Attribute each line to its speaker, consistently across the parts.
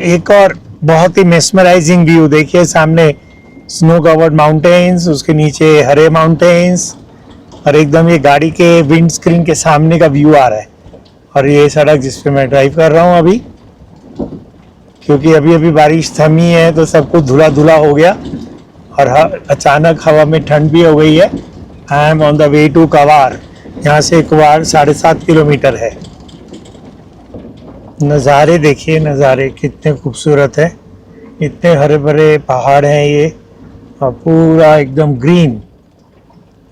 Speaker 1: एक और बहुत ही मेस्मराइजिंग व्यू देखिए, सामने स्नो कवर्ड माउंटेन्स, उसके नीचे हरे माउंटेन्स, और एकदम ये गाड़ी के विंड स्क्रीन के सामने का व्यू आ रहा है। और ये सड़क जिस पे मैं ड्राइव कर रहा हूँ अभी, क्योंकि अभी अभी बारिश थमी है तो सब कुछ धुला धुला हो गया और अचानक हवा में ठंड भी हो गई है। I am on the way to Kawar. यहाँ से कवार 7.5 किलोमीटर है। नज़ारे देखिए, नज़ारे कितने खूबसूरत है, इतने हरे भरे पहाड़ हैं ये, और पूरा एकदम ग्रीन।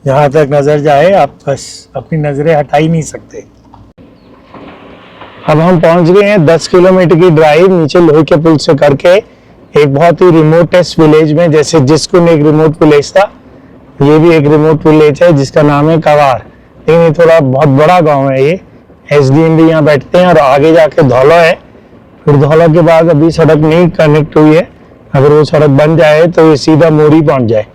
Speaker 1: जहाँ तक नज़र जाए आप बस अपनी नज़रें हटा ही नहीं सकते। अब हम पहुँच गए हैं 10 किलोमीटर की ड्राइव नीचे लोहे के पुल से करके एक बहुत ही रिमोटेस्ट विलेज में। जैसे जिसको एक रिमोट विलेज था, ये भी एक रिमोट विलेज है जिसका नाम है कवार। लेकिन ये थोड़ा बहुत बड़ा गांव है। ये SDMD यहाँ बैठते हैं और आगे जाके धौला है। फिर धौला के बाद अभी सड़क नहीं कनेक्ट हुई है, अगर वो सड़क बन जाए तो ये सीधा मोरी पहुंच जाए।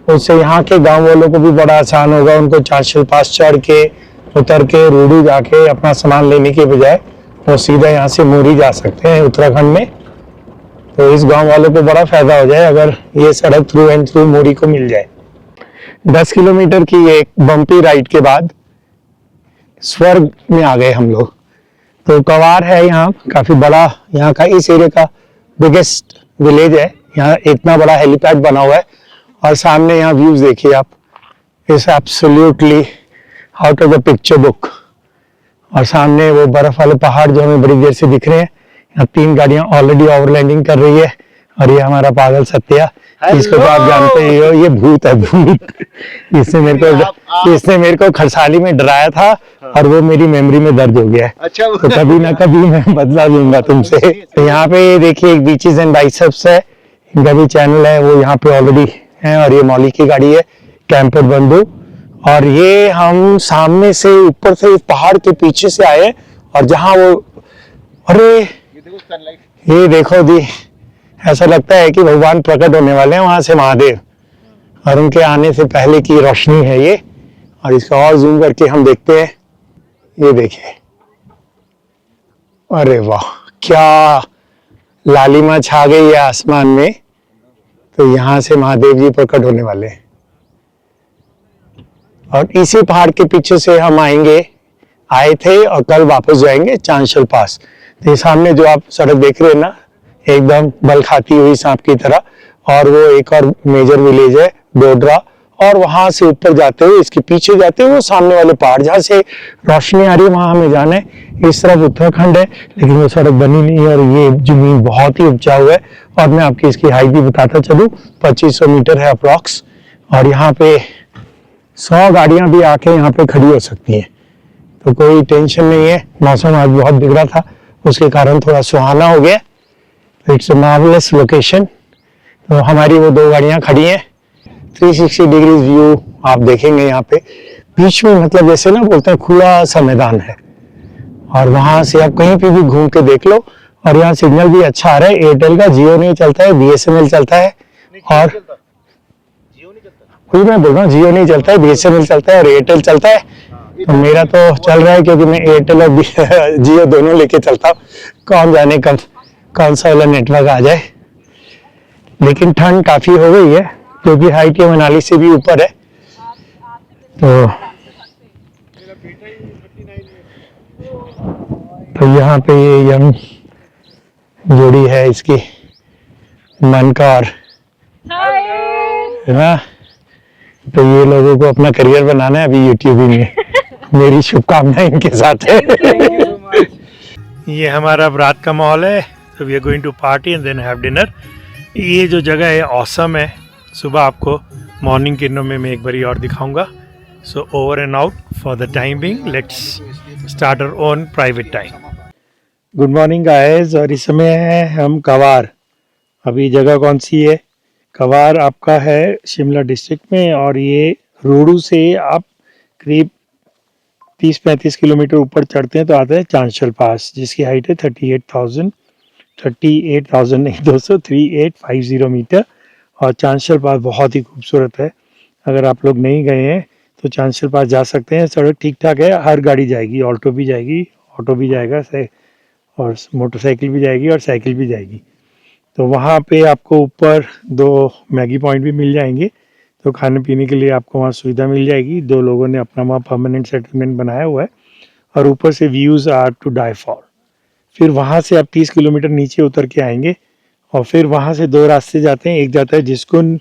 Speaker 1: उससे यहाँ के गांव वालों को भी बड़ा आसान होगा, उनको चांशल पास चढ़ के उतर के रूडू जाके अपना सामान लेने के बजाय वो सीधा यहाँ से मोरी जा सकते हैं उत्तराखंड में। तो इस गांव वालों को बड़ा फायदा हो जाए अगर ये सड़क थ्रू एंड थ्रू मोरी को मिल जाए। 10 किलोमीटर की एक बम्पी राइड के बाद स्वर्ग में आ गए हम लोग। तो कवार है यहाँ काफी बड़ा, यहाँ का इस एरिया का बिगेस्ट विलेज है। यहाँ इतना बड़ा हेलीपैड बना हुआ है और सामने यहाँ व्यूज देखिए आप, it's absolutely out of the picture book. और सामने वो बर्फ वाले पहाड़ जो हमें बड़ी देर से दिख रहे हैं। यहाँ 3 गाड़ियां ऑलरेडी ओवरलैंडिंग कर रही है और ये हमारा पागल सत्या, इसको तो आप जानते ही हो, ये भूत है भूत। इसने मेरे को खरसाली में डराया था और वो मेरी मेमोरी में दर्ज हो गया है। अच्छा, तो कभी ना कभी मैं बदला लूंगा तुमसे। तो यहाँ पे देखिए एक बीचेस एंड बाइसेप्स है, इनका भी चैनल है, वो यहाँ पे ऑलरेडी है। और ये मौली की गाड़ी है, कैंपर बंधु। और ये हम सामने से ऊपर से पहाड़ के पीछे से आए और जहाँ वो, अरे ये देखो दी, ऐसा लगता है कि भगवान प्रकट होने वाले हैं वहां से, महादेव, और उनके आने से पहले की रोशनी है ये। और इसका और जूम करके हम देखते हैं, ये देखिए, अरे वाह क्या लालिमा छा गई है आसमान में। तो यहाँ से महादेव जी प्रकट होने वाले हैं और इसी पहाड़ के पीछे से हम आए थे और कल वापस जाएंगे चांशल पास। तो ये सामने जो आप सड़क देख रहे हैं ना, एकदम बल खाती हुई सांप की तरह, और वो एक और मेजर विलेज है डोडरा। और वहां से ऊपर जाते हुए, इसके पीछे जाते हुए वो सामने वाले पहाड़ जहाँ से रोशनी आ रही है वहां हमें जाना है। इस तरफ उत्तराखंड है लेकिन वो सड़क बनी नहीं है और ये जमीन बहुत ही उपजाऊ है। और मैं आपकी इसकी हाइट भी बताता चलूं, 2500 मीटर है अप्रॉक्स। और यहाँ पे 100 गाड़ियां भी आके यहाँ पे खड़ी हो सकती हैं, तो कोई टेंशन नहीं है। मौसम आज बहुत बिगड़ा था, उसके कारण थोड़ा सुहाना हो गया। It's a marvellous location. तो हमारी वो 2 गाड़ियां खड़ी हैं। 360 डिग्री व्यू आप देखेंगे यहाँ पे। बीच में मतलब जैसे ना बोलते हैं खुला सा मैदान है और वहां से आप कहीं पे भी घूम के देख लो। और यहाँ सिग्नल भी अच्छा आ रहा है, एयरटेल का, जियो नहीं चलता है, BSNL चलता है। और कोई मैं बोल रहा हूँ जियो नहीं चलता है, BSNL चलता है और एयरटेल चलता है। तो मेरा तो चल रहा है क्योंकि मैं एयरटेल और जियो दोनों लेके चलता हूँ। कौन जाने कब कौन सा वाला नेटवर्क आ जाए। लेकिन ठंड काफी हो गई है क्योंकि हाइट ये मनाली से भी ऊपर है। तो यहाँ पे ये यंग जोड़ी है, इसकी मन का और है ना। तो ये लोगों को अपना करियर बनाना है अभी यूट्यूबिंग में। मेरी शुभकामनाएं इनके साथ है। ये हमारा रात का माहौल है। तो we are going to party and then have dinner. ये जो जगह है ऑसम है। सुबह आपको मॉर्निंग किरणों में मैं एक बारी और दिखाऊंगा। So over and out for the time being, let's start our own private time. Good morning guys. और इस समय है हम कवार। अभी जगह कौन सी है? कवार आपका है शिमला डिस्ट्रिक्ट में और ये रोडू से आप करीब 30-35 किलोमीटर ऊपर चढ़ते हैं तो आता है चांशल पास, जिसकी हाइट है 38,000 नहीं दोस्तों 3850 मीटर। और चांशल पास बहुत ही खूबसूरत है। अगर आप लोग नहीं गए हैं तो चांशल पास जा सकते हैं। सड़क ठीक ठाक है, हर गाड़ी जाएगी, ऑल्टो भी जाएगी, ऑटो भी जाएगा से।
Speaker 2: और मोटरसाइकिल भी जाएगी और साइकिल भी जाएगी। तो वहाँ पे आपको ऊपर 2 मैगी पॉइंट भी मिल जाएंगे, तो खाने पीने के लिए आपको वहाँ सुविधा मिल जाएगी। 2 लोगों ने अपना वहाँ परमानेंट सेटलमेंट बनाया हुआ है और ऊपर से views are to die for. फिर वहाँ से आप 30 किलोमीटर नीचे उतर के आएंगे और फिर वहाँ से 2 रास्ते जाते हैं। एक जाता है जिसकुन,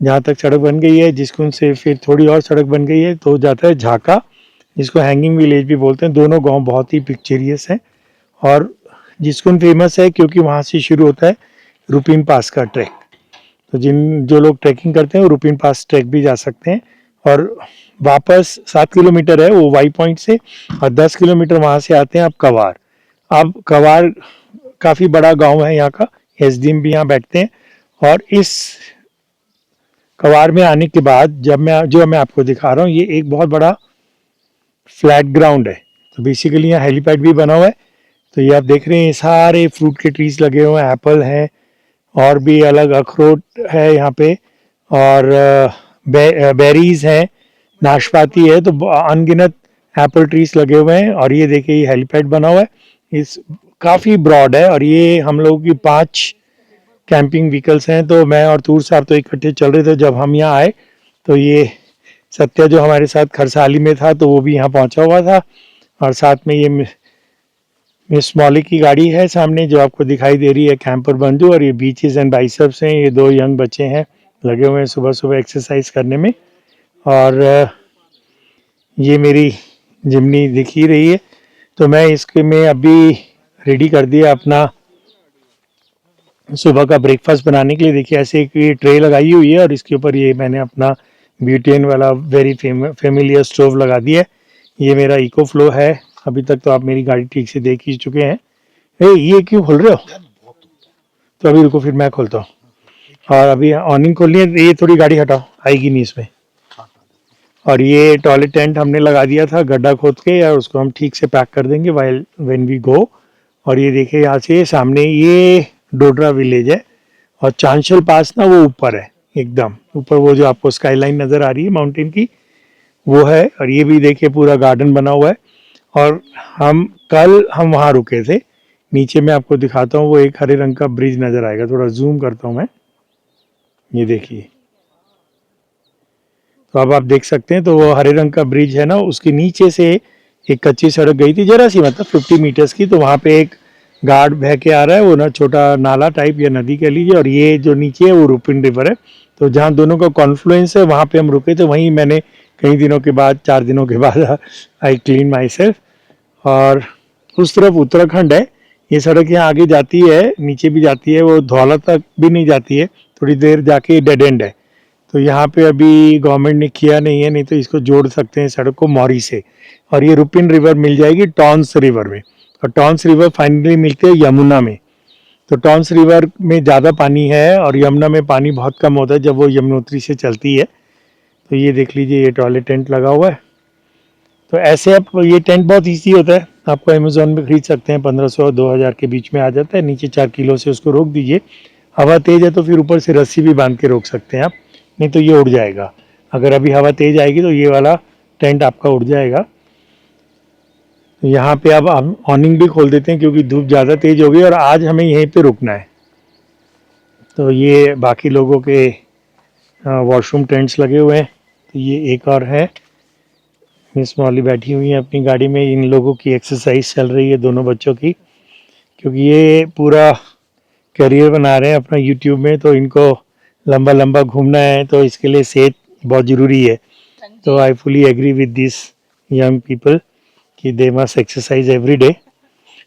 Speaker 2: जहाँ तक सड़क बन गई है, जिसकुन से फिर थोड़ी और सड़क बन गई है तो जाता है झाका, जिसको हैंगिंग विलेज भी बोलते हैं। दोनों गांव बहुत ही पिक्चरियस हैं और जिसकुन फेमस है क्योंकि वहाँ से शुरू होता है रुपिन पास का ट्रैक। तो जो लोग ट्रैकिंग करते हैं वो रुपिन पास ट्रैक भी जा सकते हैं। और वापस 7 किलोमीटर है वो वाई पॉइंट से, और 10 किलोमीटर वहाँ से आते हैं आप कवार। अब कवार काफ़ी बड़ा गांव है यहाँ का, एसडीएम भी यहाँ बैठते हैं। और इस कवार में आने के बाद जो मैं आपको दिखा रहा हूँ, ये एक बहुत बड़ा फ्लैट ग्राउंड है। तो बेसिकली यहाँ हेलीपैड भी बना हुआ है। तो ये आप देख रहे हैं सारे फ्रूट के ट्रीज लगे हुए हैं, एप्पल है और भी अलग अखरोट है यहाँ पे, और बेरीज हैं, नाशपाती है, तो अनगिनत एप्पल ट्रीज लगे हुए हैं। और ये देखिए ये हेलीपैड बना हुआ है, इस काफ़ी ब्रॉड है। और ये हम लोगों की 5 कैंपिंग व्हीकल्स हैं। तो मैं और तूर साहब तो इकट्ठे चल रहे थे जब हम यहाँ आए। तो ये सत्या जो हमारे साथ खरसाली में था तो वो भी यहाँ पहुँचा हुआ था। और साथ में ये मिस मौली की गाड़ी है सामने जो आपको दिखाई दे रही है, कैंपर बंधु। और ये बीचेस एंड बाइसेप्स हैं, ये 2 यंग बच्चे हैं लगे हुए हैं सुबह सुबह एक्सरसाइज करने में। और ये मेरी जिमनी दिख ही रही है। तो मैं इसके में अभी रेडी कर दिया अपना सुबह का ब्रेकफास्ट बनाने के लिए। देखिए ऐसे एक ट्रे लगाई हुई है और इसके ऊपर ये मैंने अपना ब्यूटेन वाला वेरी फेमिलियर स्टोव लगा दिया है। ये मेरा इको फ्लो है। अभी तक तो आप मेरी गाड़ी ठीक से देख ही चुके हैं। ये क्यों खोल रहे हो? तो अभी रुको, फिर मैं खोलता हूँ। और अभी ऑनिंग खोलनी है, ये थोड़ी गाड़ी हटाओ, आएगी नहीं इसमें। और ये टॉयलेट टेंट हमने लगा दिया था गड्ढा खोद के, या उसको हम ठीक से पैक कर देंगे वाइल व्हेन वी गो। और ये देखिए यहाँ से सामने ये डोडरा विलेज है और चांशल पास ना वो ऊपर है, एकदम ऊपर, वो जो आपको स्काईलाइन नज़र आ रही है माउंटेन की, वो है। और ये भी देखिए पूरा गार्डन बना हुआ है। और हम वहाँ रुके थे। नीचे मैं आपको दिखाता हूँ, वो एक हरे रंग का ब्रिज नज़र आएगा, थोड़ा जूम करता हूँ मैं, ये देखिए। तो अब आप देख सकते हैं, तो वो हरे रंग का ब्रिज है ना, उसके नीचे से एक कच्ची सड़क गई थी जरा सी, मतलब 50 मीटर्स की। तो वहाँ पे एक गार्ड बह के आ रहा है, वो ना छोटा नाला टाइप या नदी कह लीजिए। और ये जो नीचे है वो रुपिन रिवर है। तो जहाँ दोनों का कॉन्फ्लुएंस है वहाँ पे हम रुके थे। वहीं मैंने कई दिनों के बाद, 4 दिनों के बाद आई क्लीन माई सेल्फ। और उस तरफ उत्तराखंड है। ये सड़क यहाँ आगे जाती है, नीचे भी जाती है, वो धौला तक भी नहीं जाती है, थोड़ी देर जाके डेड एंड है। तो यहाँ पे अभी गवर्नमेंट ने किया नहीं है, नहीं तो इसको जोड़ सकते हैं सड़क को मौरी से। और ये रुपिन रिवर मिल जाएगी टॉन्स रिवर में। और टॉन्स रिवर फाइनली मिलती है यमुना में। तो टॉन्स रिवर में ज़्यादा पानी है और यमुना में पानी बहुत कम होता है जब वो यमुनोत्री से चलती है। तो ये देख लीजिए, ये टॉयलेट टेंट लगा हुआ है। तो ऐसे आप, ये टेंट बहुत ईजी होता है, आपको अमेजोन में खरीद सकते हैं, 1500-2000 के बीच में आ जाता है। नीचे 4 किलो से उसको रोक दीजिए। हवा तेज है तो फिर ऊपर से रस्सी भी बांध के रोक सकते हैं आप, नहीं तो ये उड़ जाएगा। अगर अभी हवा तेज आएगी तो ये वाला टेंट आपका उड़ जाएगा। यहाँ पे अब हम ऑनिंग भी खोल देते हैं क्योंकि धूप ज़्यादा तेज हो गई और आज हमें यहीं पे रुकना है। तो ये बाकी लोगों के वॉशरूम टेंट्स लगे हुए हैं। तो ये एक और है, मिस मॉली बैठी हुई है अपनी गाड़ी में। इन लोगों की एक्सरसाइज चल रही है, दोनों बच्चों की, क्योंकि ये पूरा करियर बना रहे हैं अपना यूट्यूब में। तो इनको लंबा लंबा घूमना है, तो इसके लिए सेहत बहुत ज़रूरी है। तो I fully agree with this young people कि they must exercise every day.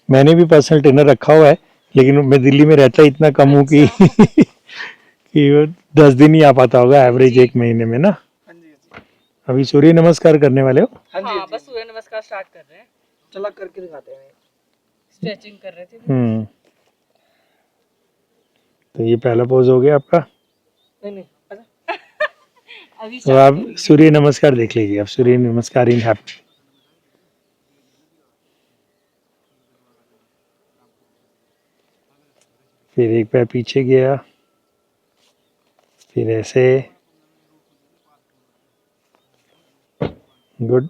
Speaker 2: मैंने भी पर्सनल ट्रेनर रखा हुआ है, लेकिन मैं दिल्ली में रहता इतना कम हूँ कि कि वो 10 दिन ही आ पाता होगा एवरेज, एक महीने में ना। अभी सूर्य नमस्कार करने वाले हो?
Speaker 3: हाँ, बस सूर्य नमस्कार स्टार्ट कर रहे हैं।
Speaker 4: चला करके दिखाते हैं।
Speaker 3: स्ट्रेचिंग कर रहे थे।
Speaker 2: तो ये पहला पोज हो गया आपका।
Speaker 4: नहीं अच्छा।
Speaker 3: अभी
Speaker 2: तो आप सूर्य नमस्कार देख लीजिए, आप सूर्य नमस्कार इन हैप्पी। फिर एक पैर पीछे गया, फिर ऐसे, गुड।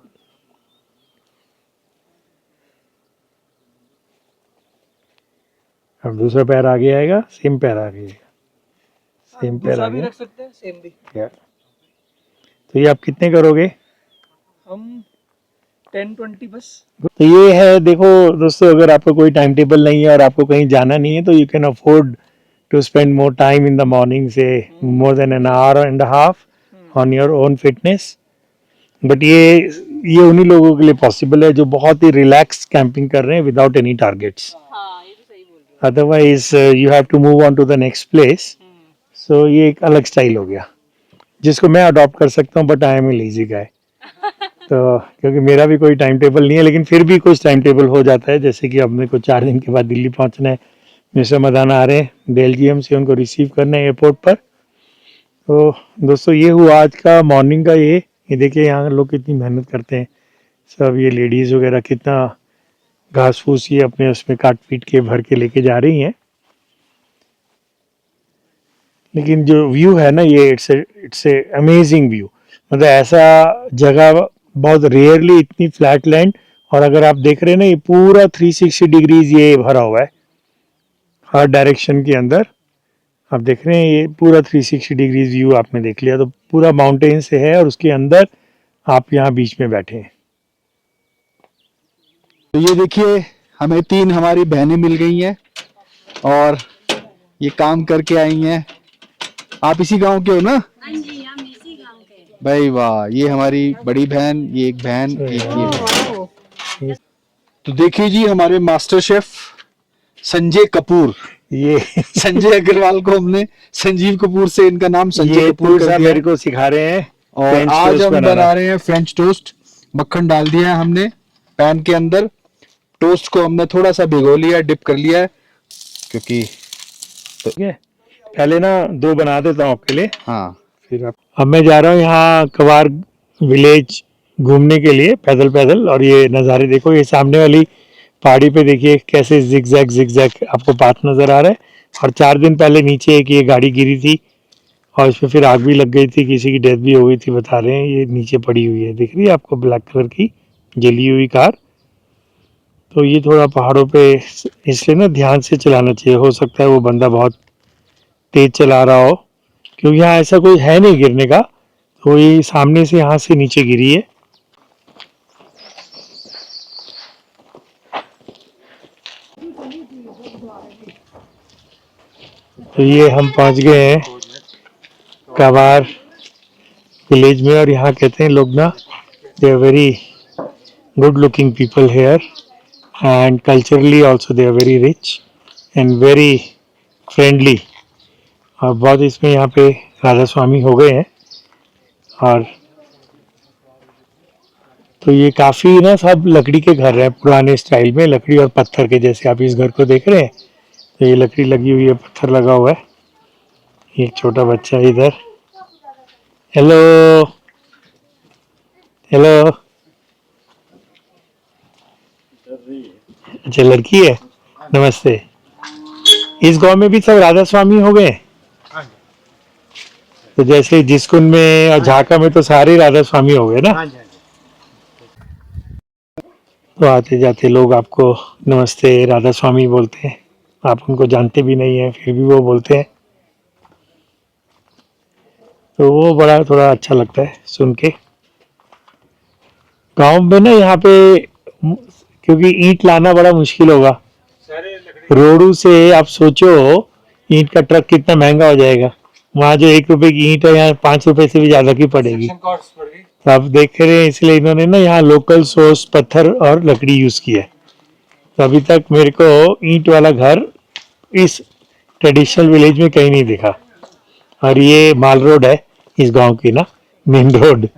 Speaker 2: अब दूसरा पैर आगे आएगा, सेम पैर आगे आएगा, सेम पैर
Speaker 4: दूसरा भी
Speaker 2: आगे।
Speaker 4: रख सकते हैं, सेम भी।
Speaker 2: तो ये आप कितने करोगे?
Speaker 4: हम 10-20 बस।
Speaker 2: तो ये है, देखो दोस्तों, अगर आपका कोई टाइम टेबल नहीं है और आपको कहीं जाना नहीं है तो you can afford to spend more time in the morning, say more than an hour and half on your own fitness. But ये उन्हीं लोगों के लिए पॉसिबल है जो बहुत ही रिलैक्स कैंपिंग कर रहे हैं विदाउट एनी टारगेट्स।
Speaker 3: हाँ ये तो सही बोल रहे
Speaker 2: otherwise you have to move on to the next place.
Speaker 3: हो।
Speaker 2: सो ये एक अलग स्टाइल हो गया जिसको मैं अडॉप्ट कर सकता हूँ, but I am a lazy guy. तो क्योंकि मेरा भी कोई टाइम टेबल नहीं है, लेकिन फिर भी कुछ टाइम टेबल हो जाता है। जैसे कि अब मेरे को 4 दिन के बाद दिल्ली पहुंचना है, मिस्टर मदाना आ रहे हैं बेल्जियम से, उनको रिसीव करना है एयरपोर्ट पर। तो दोस्तों ये हुआ आज का मॉर्निंग का। ये देखिए यहाँ लोग कितनी मेहनत करते हैं सब, ये लेडीज़ वगैरह कितना घास फूस ये अपने उसमें काट पीट के भर के लेके जा रही हैं। लेकिन जो व्यू है ना, ये इट्स ए अमेजिंग व्यू। मतलब ऐसा जगह बहुत रेयरली, इतनी फ्लैट लैंड। और अगर आप देख रहे हैं ना, ये पूरा 360 डिग्रीज ये भरा हुआ है हर डायरेक्शन के अंदर। आप देख रहे हैं ये पूरा 360 डिग्रीज व्यू आपने देख लिया। तो पूरा माउंटेन से है और उसके अंदर आप यहाँ बीच में बैठे हैं।
Speaker 5: तो ये देखिए, हमें 3 हमारी बहनें मिल गई हैं और ये काम करके आई हैं। आप इसी गांव के हो ना?
Speaker 6: हाँ जी, हम इसी गांव के हैं।
Speaker 5: भाई वाह, ये हमारी बड़ी बहन, ये एक बहन, एक ये बहन। तो देखिए जी, हमारे मास्टर शेफ संजय कपूर,
Speaker 2: ये
Speaker 5: संजय अग्रवाल को हमने संजीव कपूर से इनका नाम संजय
Speaker 2: ये
Speaker 5: कपूर कर दिया
Speaker 2: मेरे को सिखा रहे हैं।
Speaker 5: और
Speaker 2: French
Speaker 5: आज
Speaker 2: toast
Speaker 5: हम
Speaker 2: बनाना।
Speaker 5: बना रहे हैं फ्रेंच टोस्ट। मक्खन डाल दिया है हमने पैन के अंदर। टोस्ट को हमने थोड़ा सा भिगो लिया, डिप कर लिया है, क्योंकि
Speaker 2: ठीक है, पहले ना 2 बना देता हूँ आपके लिए,
Speaker 5: हाँ।
Speaker 2: फिर आप। अब मैं जा रहा हूँ यहाँ कवार विलेज घूमने के लिए पैदल पैदल। और ये नज़ारे देखो, ये सामने वाली पहाड़ी पे देखिए कैसे जिगजैग जिगजैग आपको पाथ नज़र आ रहा है। और 4 दिन पहले नीचे एक ये गाड़ी गिरी थी और इसमें फिर आग भी लग गई थी, किसी की डेथ भी हो गई थी, बता रहे हैं। ये नीचे पड़ी हुई है, दिख रही है आपको, ब्लैक कलर की जली हुई कार। तो ये थोड़ा पहाड़ों पे इसलिए ना ध्यान से चलाना चाहिए। हो सकता है वो बंदा बहुत तेज चला रहा हो, क्योंकि यहाँ ऐसा कोई है नहीं गिरने का। तो ये सामने से यहाँ से नीचे गिरी है। तो ये हम पहुंच गए हैं कवार विलेज में। और यहाँ कहते हैं लोग ना, they are very good looking people here, and culturally also they are very rich and very friendly. और बहुत इसमें यहाँ पे राधा स्वामी हो गए हैं। और तो ये काफ़ी ना सब लकड़ी के घर हैं, पुराने स्टाइल में, लकड़ी और पत्थर के। जैसे आप इस घर को देख रहे हैं, तो ये लकड़ी लगी हुई है, पत्थर लगा हुआ है। एक छोटा बच्चा है इधर। हेलो हेलो, अच्छा लड़की है, नमस्ते। इस गांव में भी सब राधा स्वामी हो गए। तो जैसे जिसकुंड में और झाका में तो सारे राधा स्वामी हो गए ना। तो आते जाते लोग आपको नमस्ते राधा स्वामी बोलते हैं। आप उनको जानते भी नहीं है, फिर भी वो बोलते हैं। तो वो बड़ा थोड़ा अच्छा लगता है सुन के। गांव में ना यहाँ पे, क्योंकि ईंट लाना बड़ा मुश्किल होगा रोडू से। आप सोचो ईंट का ट्रक कितना महंगा हो जाएगा। वहाँ जो 1 रुपए की ईंट है, यहाँ 5 रुपए से भी ज्यादा की पड़ेगी। तो आप देख रहे हैं, इसलिए इन्होंने ना यहाँ लोकल सोर्स पत्थर और लकड़ी यूज की है। तो अभी तक मेरे को ईंट वाला घर इस ट्रेडिशनल विलेज में कहीं नहीं दिखा। और ये माल रोड है इस गांव की ना, मेन रोड।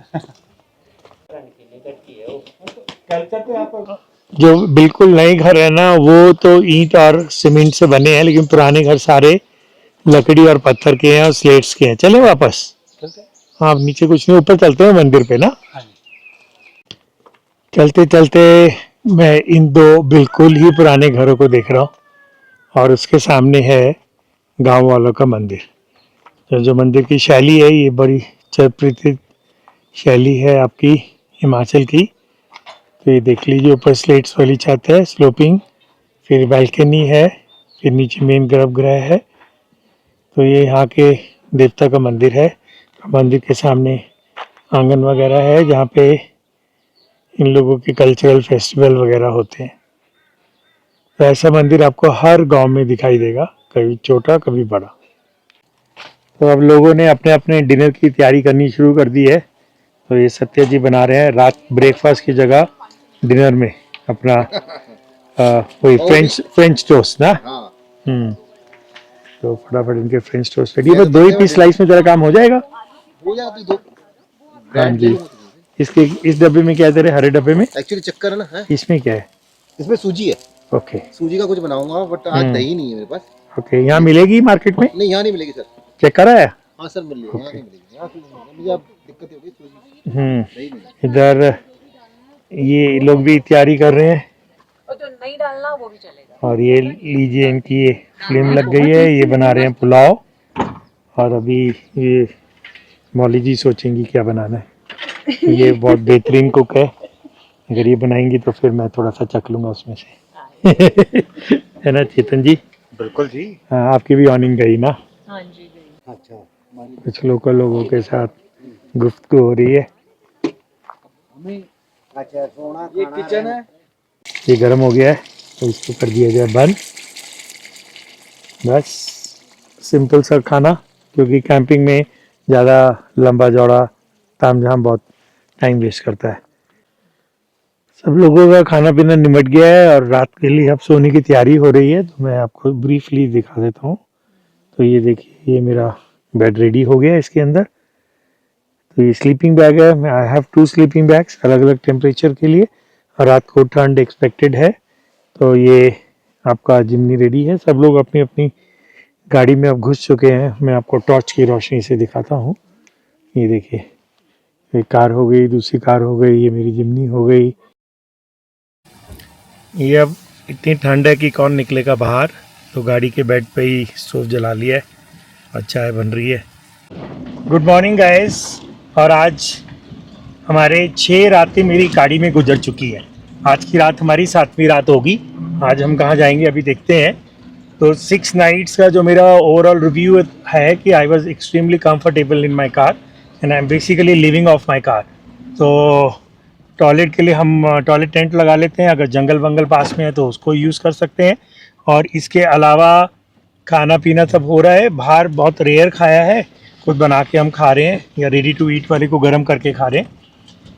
Speaker 2: जो बिल्कुल नए घर है ना, वो तो ईंट और सीमेंट से बने हैं, लेकिन पुराने घर सारे लकड़ी और पत्थर के हैं और स्लेट्स के हैं। चले वापस, हाँ नीचे कुछ नहीं, ऊपर चलते हैं मंदिर पे ना। चलते चलते मैं इन 2 बिल्कुल ही पुराने घरों को देख रहा हूँ, और उसके सामने है गांव वालों का मंदिर। तो जो मंदिर की शैली है, ये बड़ी चरित्रित शैली है आपकी हिमाचल की। तो ये देख लीजिए, ऊपर स्लेट्स वाली छत है, स्लोपिंग, फिर बैल्कनी है, फिर नीचे मेन गर्भगृह है। तो ये यहाँ के देवता का मंदिर है। मंदिर के सामने आंगन वगैरह है जहाँ पे इन लोगों के कल्चरल फेस्टिवल वगैरह होते हैं। तो ऐसा मंदिर आपको हर गांव में दिखाई देगा, कभी छोटा कभी बड़ा। तो अब लोगों ने अपने अपने डिनर की तैयारी करनी शुरू कर दी है। तो ये सत्या जी बना रहे हैं रात ब्रेकफास्ट की जगह डिनर में अपना वही फ्रेंच टोस्ट ना। तो फटाफट इनके फ्रेंच टोस्ट रेडी है। बस 2 ही पीस स्लाइस में तेरा काम हो जाएगा।
Speaker 7: हो जाती दो।
Speaker 2: हाँ जी। इसके इस डब्बे में क्या है तेरे हरे डब्बे में?
Speaker 7: एक्चुअली चक्कर है ना है?
Speaker 2: इसमें क्या है?
Speaker 7: इसमें सूजी है।
Speaker 2: ओके।
Speaker 7: सूजी का कुछ बनाऊंगा बट आज दही नहीं है मेरे पास।
Speaker 2: ओके, यहाँ मिलेगी मार्केट में?
Speaker 7: नहीं यहाँ नहीं मिलेगी सर।
Speaker 2: चेक करा है?
Speaker 7: हाँ सर मिल जाएगी। यहाँ नहीं मिलेगी। यहाँ सूजी नहीं है। मुझे अब दिक्कत होगी सूजी। दही नहीं।
Speaker 2: इधर ये लोग भी तैयारी कर रहे हैं।
Speaker 3: और जो नहीं डालना वो भी चलेगा।
Speaker 2: और ये लीजिए इनकी ये फ्लेम लग गई है। ये बना रहे हैं पुलाव। और अभी ये मौली जी सोचेंगी क्या बनाना है। ये बहुत बेहतरीन कुक है। अगर ये बनाएंगी तो फिर मैं थोड़ा सा चख लूंगा उसमें से। है ना चेतन जी?
Speaker 7: बिल्कुल जी।
Speaker 2: हाँ, आपकी भी ऑनिंग गई ना?
Speaker 3: हाँ जी गई।
Speaker 7: अच्छा।
Speaker 2: कुछ लोकल लोगों के साथ गुफ्तगू हो रही है।
Speaker 7: अच्छा सोना ये किचन है।
Speaker 2: ये गर्म हो गया है तो इसको कर दिया जाए बंद। बस सिंपल सा खाना, क्योंकि कैंपिंग में ज़्यादा लंबा चौड़ा तामझाम बहुत टाइम वेस्ट करता है। सब लोगों का खाना पीना निमट गया है और रात के लिए अब सोने की तैयारी हो रही है। तो मैं आपको ब्रीफली दिखा देता हूँ। तो ये देखिए, ये मेरा बेड रेडी हो गया है इसके अंदर। तो ये स्लीपिंग बैग है। मैं आई हैव 2 स्लीपिंग बैग्स अलग अलग टेम्परेचर के लिए। और रात को ठंड एक्सपेक्टेड है। तो ये आपका जिमनी रेडी है। सब लोग अपनी अपनी गाड़ी में अब घुस चुके हैं। मैं आपको टॉर्च की रोशनी से दिखाता हूँ। ये देखिए, एक कार हो गई, दूसरी कार हो गई, ये मेरी जिमनी हो गई। ये अब इतनी ठंड है कि कौन निकलेगा बाहर। तो गाड़ी के बेड पे ही स्टोव जला लिया है और चाय बन रही है। Good morning guys. और आज हमारे 6 रातें मेरी गाड़ी में गुजर चुकी है। आज की रात हमारी 7वीं रात होगी। आज हम कहाँ जाएंगे अभी देखते हैं। तो 6 नाइट्स का जो मेरा ओवरऑल रिव्यू है कि I was extremely comfortable in my car and I am basically living of my car. तो टॉयलेट के लिए हम टॉयलेट टेंट लगा लेते हैं। अगर जंगल वंगल पास में है तो उसको यूज़ कर सकते हैं। और इसके अलावा खाना पीना सब हो रहा है। बाहर बहुत रेयर खाया है, खुद बना के हम खा रहे हैं या रेडी टू ईट वाले को गर्म करके खा रहे हैं।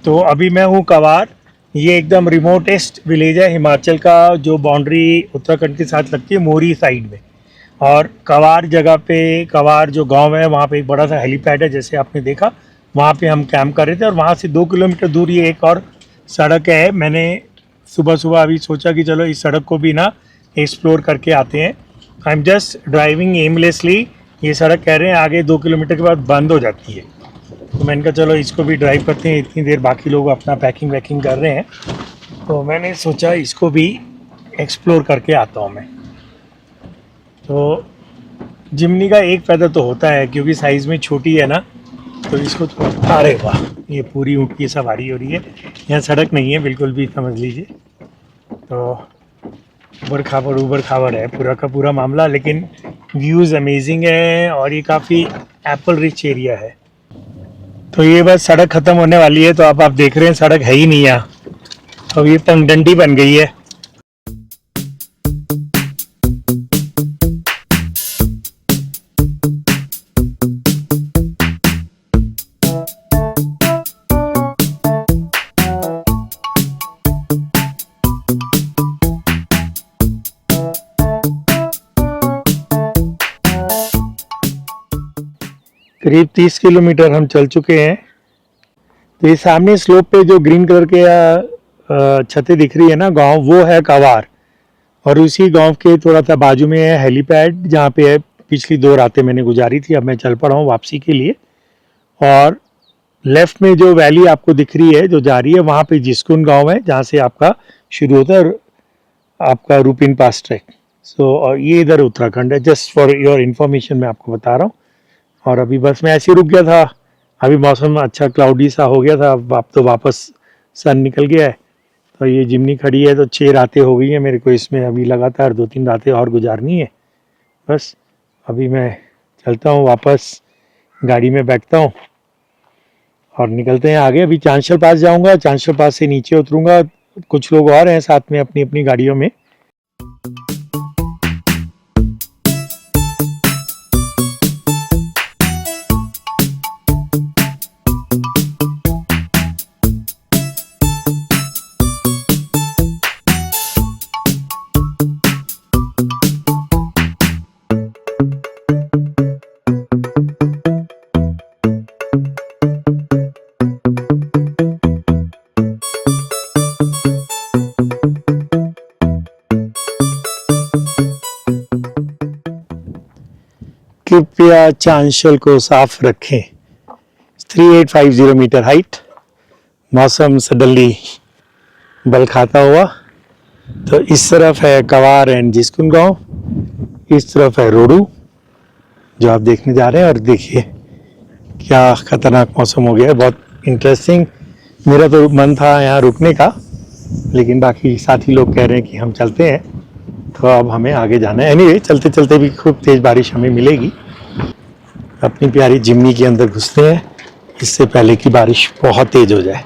Speaker 2: तो अभी मैं हूँ कवार। ये एकदम रिमोटेस्ट विलेज है हिमाचल का, जो बाउंड्री उत्तराखंड के साथ लगती है मोरी साइड में। और कवार जगह पे, कवार जो गांव है वहाँ पे एक बड़ा सा हेलीपैड है जैसे आपने देखा। वहाँ पे हम कैंप कर रहे थे और वहाँ से 2 किलोमीटर दूर ये एक और सड़क है। मैंने सुबह सुबह अभी सोचा कि चलो इस सड़क को भी ना एक्सप्लोर करके आते हैं। I am just driving aimlessly. ये सड़क कह रहे हैं आगे 2 किलोमीटर के बाद बंद हो जाती है। तो मैंने कहा चलो इसको भी ड्राइव करते हैं। इतनी देर बाकी लोग अपना पैकिंग वैकिंग कर रहे हैं तो मैंने सोचा इसको भी एक्सप्लोर करके आता हूँ मैं। तो जिमनी का एक फ़ायदा तो होता है क्योंकि साइज़ में छोटी है ना, तो इसको थोड़ा, अरे वाह, ये पूरी ऊँट की सवारी हो रही है। यहाँ सड़क नहीं है बिल्कुल भी, समझ लीजिए। तो ऊबड़ खाबड़ है पूरा का पूरा मामला, लेकिन व्यूज़ अमेजिंग है और ये काफ़ी एप्पल रिच एरिया है। तो ये बस सड़क ख़त्म होने वाली है। तो आप देख रहे हैं सड़क है ही नहीं यहाँ। अब ये पगडंडी बन गई है। करीब 30 किलोमीटर हम चल चुके हैं। तो ये सामने स्लोप पे जो ग्रीन कलर के छतें दिख रही है ना, गांव, वो है कवार। और उसी गांव के थोड़ा सा बाजू में है हेलीपैड, जहाँ पे पिछली 2 रातें मैंने गुजारी थी। अब मैं चल पड़ा हूँ वापसी के लिए। और लेफ्ट में जो वैली आपको दिख रही है जो जा रही है, वहाँ पे जिस्कुन गाँव है जहाँ से आपका शुरू होता है आपका रूपिन पास ट्रैक। सो और ये इधर उत्तराखंड है। जस्ट फॉर योर इन्फॉर्मेशन मैं आपको बता रहा हूँ। और अभी बस मैं ऐसे ही रुक गया था। अभी मौसम अच्छा क्लाउडी सा हो गया था। अब तो वापस सन निकल गया है। तो ये जिमनी खड़ी है तो 6 रातें हो गई हैं मेरे को इसमें, अभी लगातार 2-3 रातें और गुजारनी है बस। अभी मैं चलता हूँ वापस, गाड़ी में बैठता हूँ और निकलते हैं आगे। अभी चांशल पास जाऊँगा, चांशल पास से नीचे उतरूँगा, कुछ लोग और हैं साथ में अपनी अपनी गाड़ियों में। कृपया चांशल को साफ रखें। 3850 मीटर हाइट, मौसम सडनली बल खाता हुआ। तो इस तरफ है कवार एंड जिस्कुन गांव, इस तरफ है रोडू जो आप देखने जा रहे हैं। और देखिए क्या खतरनाक मौसम हो गया है, बहुत इंटरेस्टिंग। मेरा तो मन था यहाँ रुकने का, लेकिन बाकी साथी लोग कह रहे हैं कि हम चलते हैं, तो अब हमें आगे जाना है। एनीवे चलते चलते भी खूब तेज बारिश हमें मिलेगी। अपनी प्यारी जिम्नी के अंदर घुसते हैं इससे पहले कि बारिश बहुत तेज हो जाए।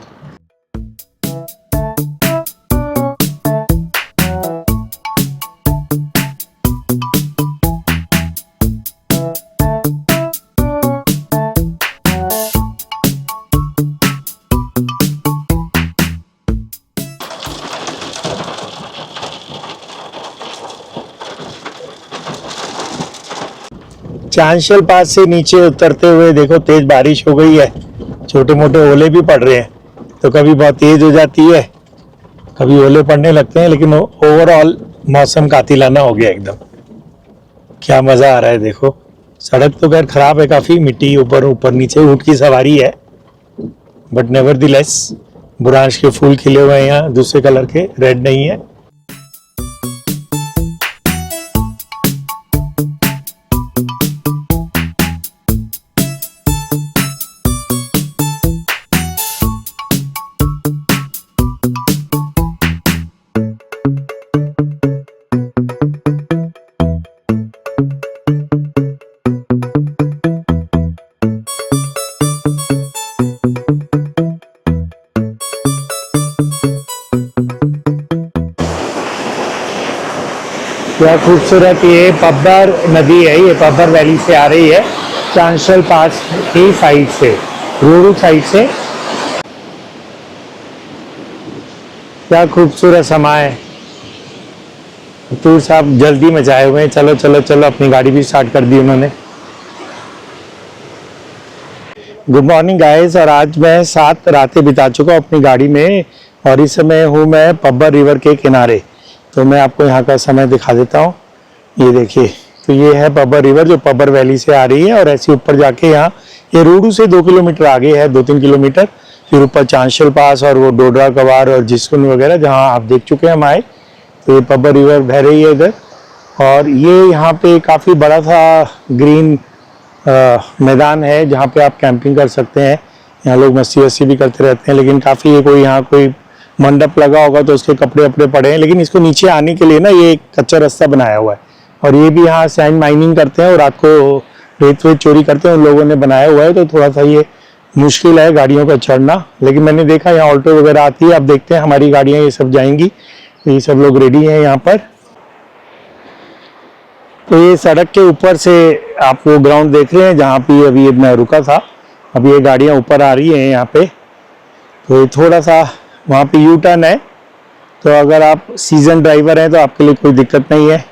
Speaker 2: चांशल पास से नीचे उतरते हुए देखो तेज बारिश हो गई है, छोटे मोटे ओले भी पड़ रहे हैं। तो कभी बहुत तेज हो जाती है, कभी ओले पड़ने लगते हैं, लेकिन ओवरऑल मौसम कातिलाना हो गया एकदम। क्या मजा आ रहा है देखो। सड़क तो खैर खराब है काफी, मिट्टी ऊपर ऊपर नीचे, ऊंट की सवारी है, बट नेवरदलेस बुरांश के फूल खिले हुए हैं यहाँ, दूसरे कलर के, रेड नहीं है। क्या खूबसूरत ये पब्बर नदी है, ये पब्बर वैली से आ रही है चांशल पास की साइड से, रोडू साइड से। क्या खूबसूरत समा है। तूर साहब जल्दी मचाए हुए हैं, चलो चलो चलो, अपनी गाड़ी भी स्टार्ट कर दी उन्होंने। गुड मॉर्निंग गाइस, और आज मैं 7 रातें बिता चुका हूँ अपनी गाड़ी में, और इस समय हूँ मैं पब्बर रिवर के किनारे। तो मैं आपको यहाँ का समय दिखा देता हूँ। ये देखिए, तो ये है पब्बर रिवर जो पब्बर वैली से आ रही है, और ऐसे ऊपर जाके यहाँ ये रोडू से 2 किलोमीटर आगे है, 2-3 किलोमीटर, फिर ऊपर चांशल पास और वो डोडरा कवार और जिस्कुन वगैरह जहाँ आप देख चुके हैं हम आए। तो ये पब्बर रिवर बह रही है इधर, और ये यहाँ पे काफ़ी बड़ा सा ग्रीन मैदान है जहाँ पे आप कैंपिंग कर सकते हैं। यहाँ लोग मस्ती वस्ती भी करते रहते हैं, लेकिन काफ़ी ये कोई यहाँ कोई मंडप लगा होगा तो उसके कपड़े वपड़े पड़े हैं, लेकिन इसको नीचे आने के लिए ना ये एक कच्चा रास्ता बनाया हुआ है। और ये भी यहाँ सैंड माइनिंग करते हैं और रात को रेत वेत चोरी करते हैं, उन लोगों ने बनाया हुआ है। तो थोड़ा सा ये मुश्किल है गाड़ियों का चढ़ना, लेकिन मैंने देखा यहाँ ऑल्टो वगैरह आती है। अब देखते हैं हमारी गाड़ियाँ ये सब जाएंगी, ये सब लोग रेडी हैं यहाँ पर। तो ये सड़क के ऊपर से आप वो ग्राउंड देख रहे हैं जहाँ पे अभी मैं रुका था। अभी ये गाड़ियाँ ऊपर आ रही हैं यहाँ पे, तो ये थोड़ा सा वहाँ पे यू टर्न है। तो अगर आप सीजन ड्राइवर हैं तो आपके लिए कोई दिक्कत नहीं है।